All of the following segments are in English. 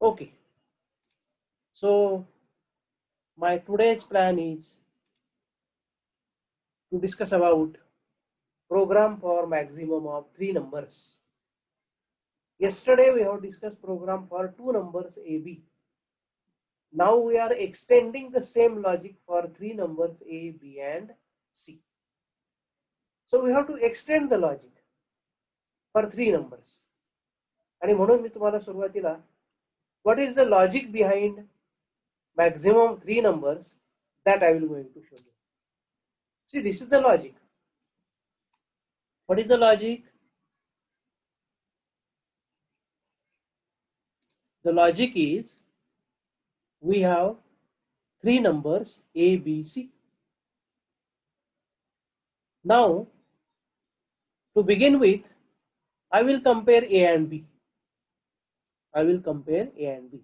Okay, so my today's plan is to discuss about program for maximum of 3 numbers. Yesterday we have discussed program for 2 numbers AB. Now we are extending the same logic for 3 numbers A, B and C. So we have to extend the logic for 3 numbers. आणि म्हणून मी तुम्हाला सुरुवातीला what is the logic behind maximum 3 numbers that I will going to show you. See, this is the logic. What is the logic? The logic is we have 3 numbers A, B, C. Now, to begin with, I will compare A and B. I will compare A and B.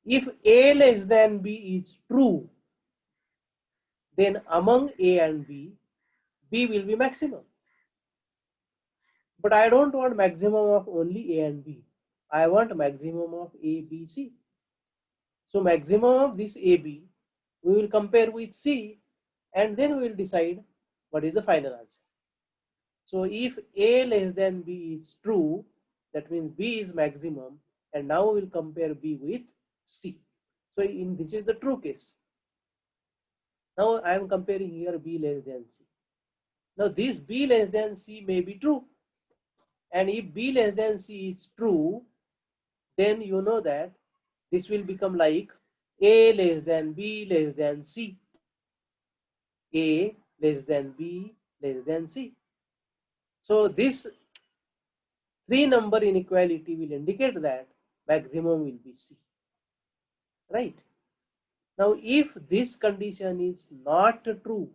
If A less than B is true, then among A and B, B will be maximum. But I don't want maximum of only A and B. I want maximum of A, B, C. So maximum of this A, B, we will compare with C and then we will decide what is the final answer. So if A less than B is true, that means B is maximum, and now we will compare B with C. So in this is the true case. Now I am comparing here B less than C. Now this B less than C may be true, and if B less than C is true, then you know that this will become like A less than B less than C. A less than B less than C. So this 3 number inequality will indicate that maximum will be C. Right? Now if this condition is not true,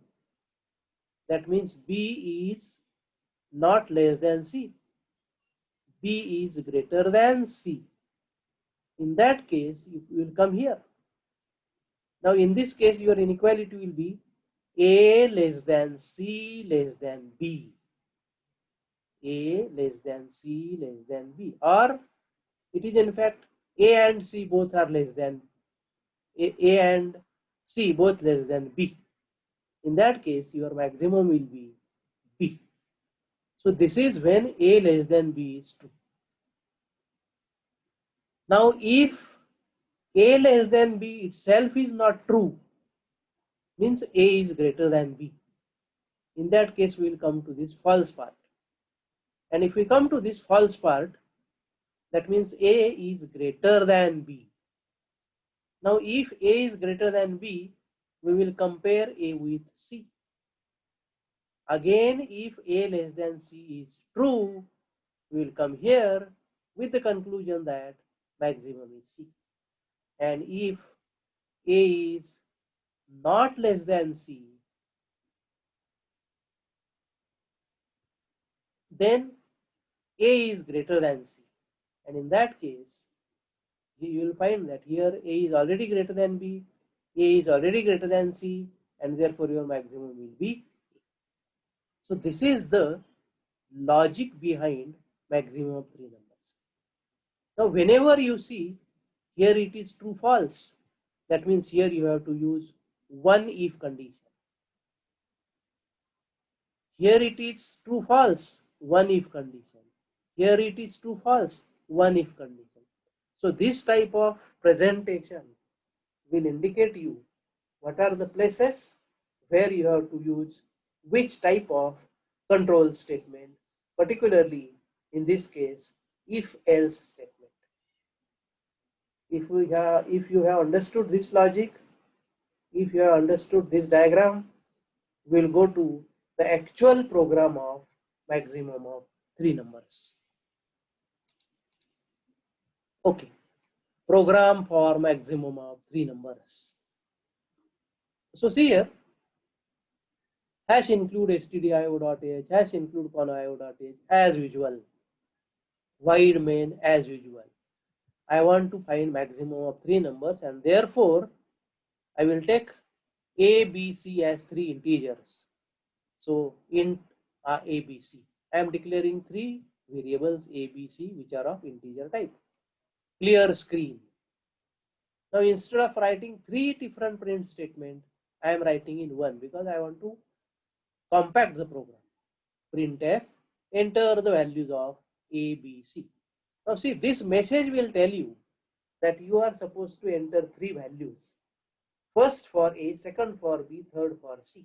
that means B is not less than C. B is greater than C. In that case, you will come here. Now in this case, your inequality will be A less than C less than B. A less than C less than B. Or it is in fact A and C both are less than A and C both less than B. In that case, your maximum will be B. So this is when A less than B is true. Now if A less than B itself is not true, means A is greater than B. In that case, we will come to this false part. And if we come to this false part, that means A is greater than B. Now if A is greater than B, we will compare A with C. Again, if A less than C is true, we will come here with the conclusion that maximum is C. And if A is not less than C, then A is greater than C. And in that case, you will find that here A is already greater than B, A is already greater than C, and therefore your maximum will be A. So this is the logic behind maximum of 3 numbers. Now whenever you see here it is true false, that means here you have to use one if condition. Here it is true false, one if condition. Here it is true false, one if condition. So this type of presentation will indicate you what are the places where you have to use which type of control statement, particularly in this case if else statement. If you have understood this logic, if you have understood this diagram, we will go to the actual program of maximum of 3 numbers. Okay, program for maximum of 3 numbers. So see here, hash include stdio.h, hash include conio.h as usual, void main as usual. I want to find maximum of 3 numbers, and therefore I will take A, B, C as 3 integers. So int A, B, C. I am declaring 3 variables A, B, C which are of integer type. clear screen. Now instead of writing 3 different print statements, I am writing in one because I want to compact the program. Printf, enter the values of A, B, C. Now see, this message will tell you that you are supposed to enter 3 values. First for A, second for B, third for C.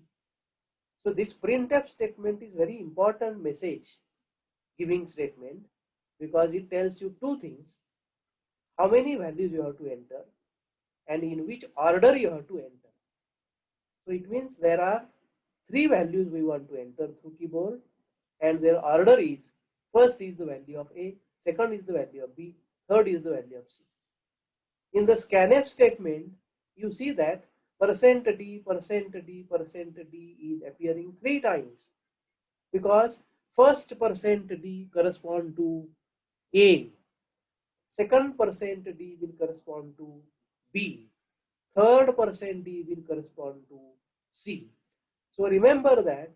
So this printf statement is very important message giving statement because it tells you 2 things: how many values you have to enter and in which order you have to enter. So it means there are 3 values we want to enter through keyboard, and their order is: first is the value of A, second is the value of B, third is the value of C. In the scanf statement, you see that %d, %d, %d is appearing 3 times because first %d correspond to A, second %d will correspond to B, third %d will correspond to C. So remember that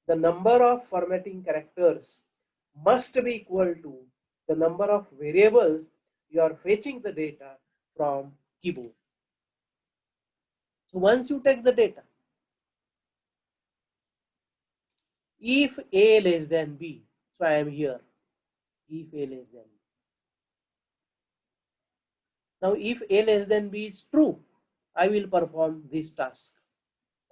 the number of formatting characters must be equal to the number of variables you are fetching the data from keyboard. So once you take the data, if A less than B, so I am here, if A less than B. Now if A less than B is true, I will perform this task.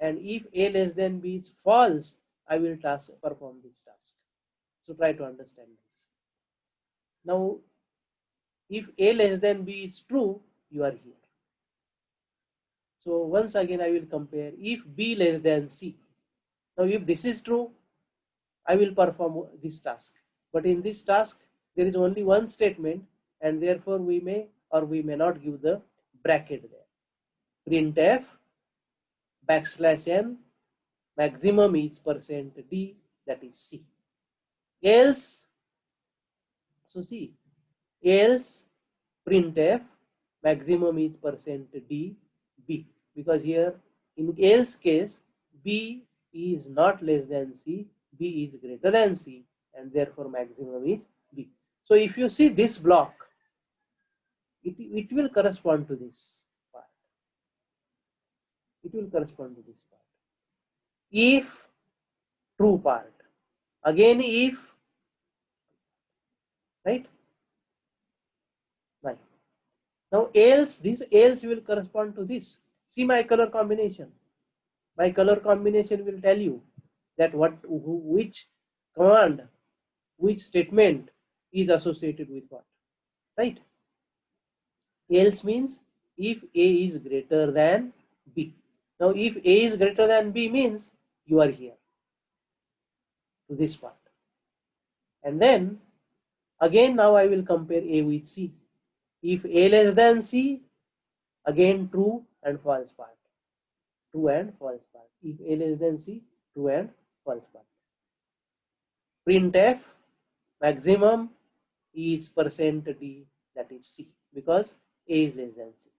And if A less than B is false, I will perform this task. So try to understand this. Now if A less than B is true, you are here. So once again I will compare if B less than C. Now if this is true, I will perform this task. But in this task, there is only one statement, and therefore we may or we may not give the bracket there. Printf \n maximum is %d, that is C. Else, so see, else printf maximum is %d B, because here in else case B is not less than C, B is greater than C, and therefore maximum is B. So if you see this block, it will correspond to this part. It will correspond to this part. If true part, again if, right? Right. Now else, this else will correspond to this. See my color combination. My color combination will tell you that which command, which statement is associated with what, right? Else means if A is greater than B. Now if A is greater than B means you are here to this part. And then again now I will compare A with C. If A less than C, again true and false part. True and false part. If A less than C, true and false part. Printf maximum is %d, that is C, because A is less than C.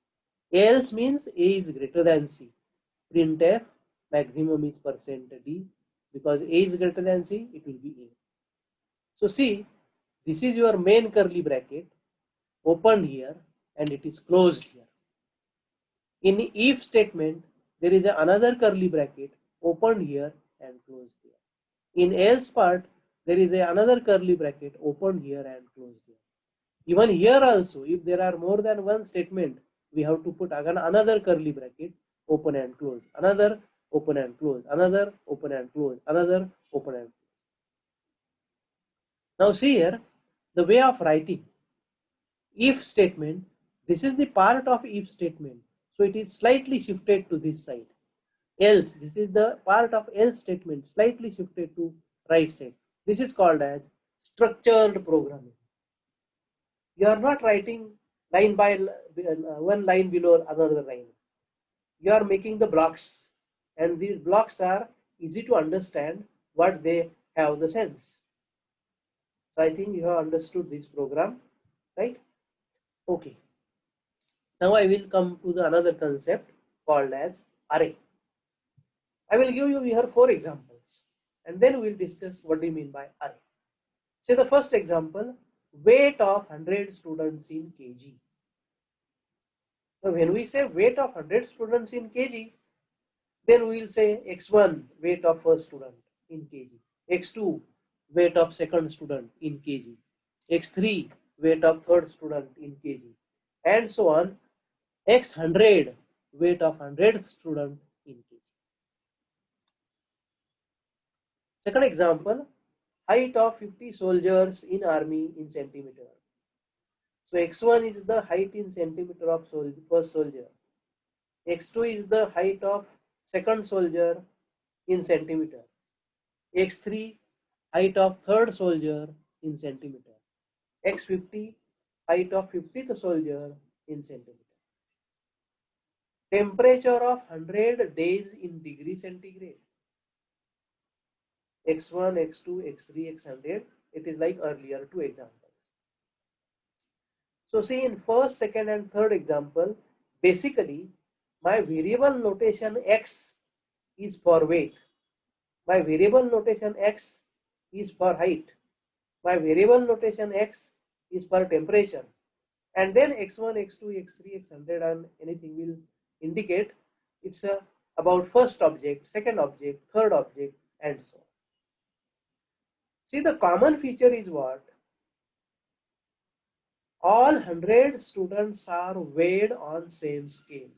Else means A is greater than C. Printf maximum is %d, because A is greater than C, it will be A. So see, this is your main curly bracket opened here and it is closed here. In if statement, there is another curly bracket opened here and closed here. In else part, there is another curly bracket opened here and closed here. Even here also, if there are more than one statement, we have to put again another curly bracket, open and close, another open and close, another open and close, another open and close. Now see here, the way of writing if statement, this is the part of if statement. So it is slightly shifted to this side. Else, this is the part of else statement, slightly shifted to right side. This is called as structured programming. You are not writing line by one line below another line. You are making the blocks, and these blocks are easy to understand what they have the sense. So I think you have understood this program, right? Okay. Now I will come to the another concept called as array. I will give you here 4 examples, and then we will discuss what do you mean by array. Say the first example, weight of 100 students in kg. So when we say weight of 100 students in kg, then we will say x1 weight of first student in kg, x2 weight of second student in kg, x3 weight of third student in kg, and so on, x100 weight of 100th student in kg. Second example, height of 50 soldiers in army in centimeter. So x1 is the height in centimeter of first soldier. x2 is the height of second soldier in centimeter. x3 height of third soldier in centimeter. x50 height of 50th soldier in centimeter. Temperature of 100 days in degree centigrade. x1, x2, x3, x100. It is like earlier two examples. So see, in first, second and third example, basically my variable notation x is for weight. My variable notation x is for height. My variable notation x is for temperature. And then x1, x2, x3, x100 and anything will indicate it's about first object, second object, third object, and so on. See, the common feature is what? All 100 students are weighed on same scale,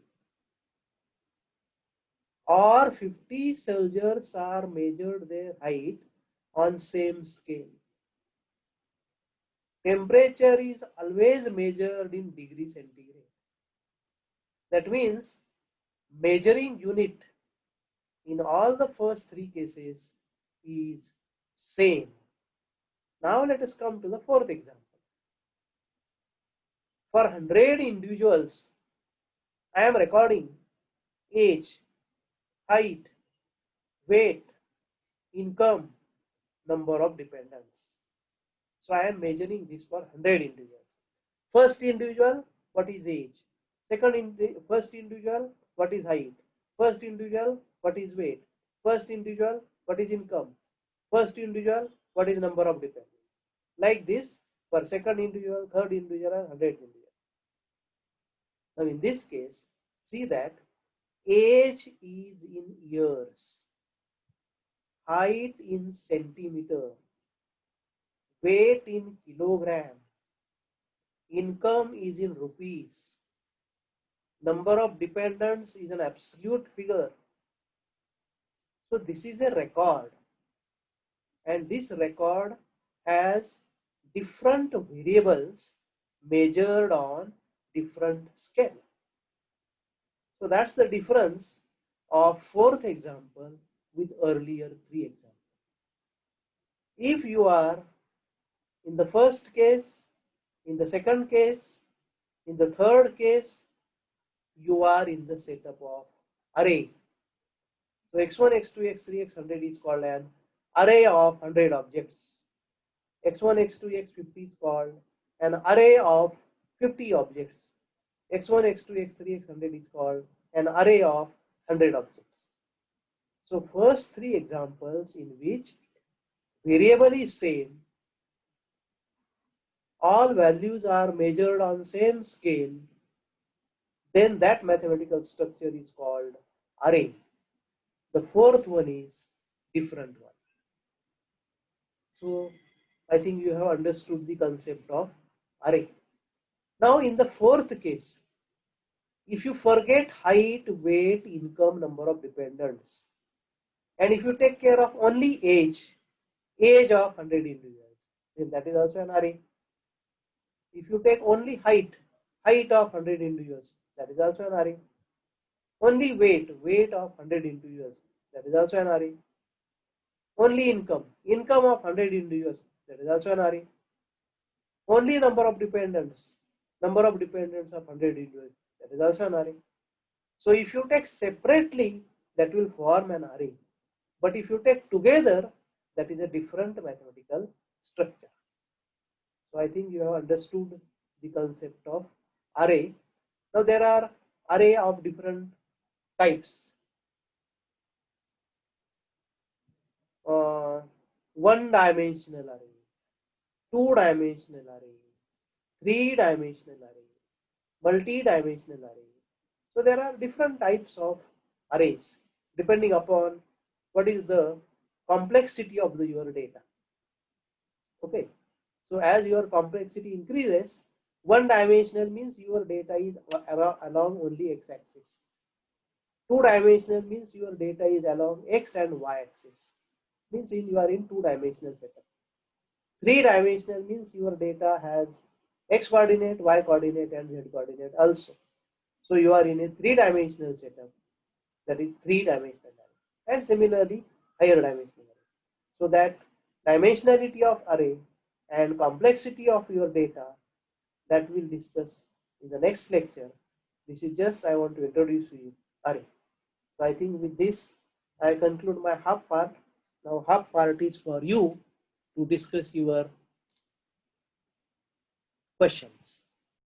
or 50 soldiers are measured their height on same scale. Temperature is always measured in degree centigrade. That means measuring unit in all the first three cases is same. Now let us come to the fourth example. For 100 individuals, I am recording age, height, weight, income, number of dependents. So I am measuring this for 100 individuals. First individual, what is age? First individual, what is height? First individual, what is weight? First individual, what is income? First individual, what is number of dependents? Like this for second individual, third individual, and 100 individual. Now in this case, see that age is in years, height in centimeter, weight in kilogram, income is in rupees, number of dependents is an absolute figure. So this is a record, and this record has different variables measured on different scale. So that's the difference of fourth example with earlier three examples. If you are in the first case, in the second case, in the third case, you are in the setup of array. So x1, x2, x3, x100 is called an array of 100 objects. x1, x2, x50 is called an array of 50 objects. x1, x2, x3, x100 is called an array of 100 objects. So first three examples in which variable is same, all values are measured on same scale, then that mathematical structure is called array. The fourth one is different one. So I think you have understood the concept of array. Now in the fourth case, if you forget height, weight, income, number of dependents, and if you take care of only age of 100 individuals, then that is also an array. If you take only height of 100 individuals, that is also an array. Only weight of 100 individuals, that is also an array. Only income of 100 individuals, that is also an array. Only number of dependents of 100 individuals, that is also an array. So if you take separately, that will form an array. But if you take together, that is a different mathematical structure. So I think you have understood the concept of array. Now there are array of different types. One-dimensional array, two-dimensional array, three-dimensional array, multi-dimensional array, So there are different types of arrays depending upon what is the complexity of your data. Okay. So as your complexity increases, one dimensional means your data is along only x-axis. Two dimensional means your data is along x and y axis. Means you are in two dimensional setup. Three dimensional means your data has x coordinate, y coordinate and z coordinate also. So you are in a three dimensional setup, that is three dimensional array, and similarly higher dimensional array. So that dimensionality of array and complexity of your data, that we'll discuss in the next lecture. This is just I want to introduce you array. So I think with this I conclude my half part. Now half part is for you to discuss your questions.